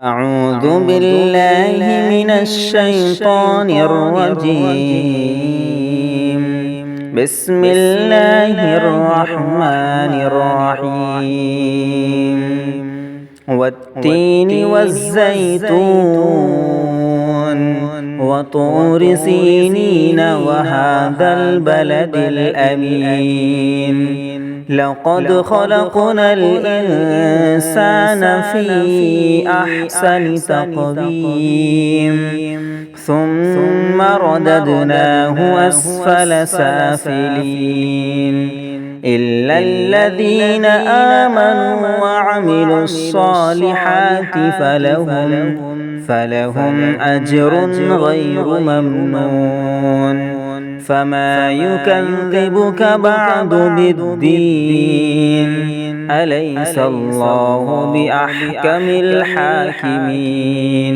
أعوذ بالله من الشيطان الرجيم. بسم الله الرحمن الرحيم. والتين والزيتون وطور سينين وهذا البلد الأمين. لقد خلقنا الإنسان في أحسن تقويم ثم رددناه أسفل سافلين إلا الذين آمنوا وعملوا الصالحات فلهم أجر غير ممنون. فما يكذبك بعد بالدين أليس الله بأحكم الحاكمين.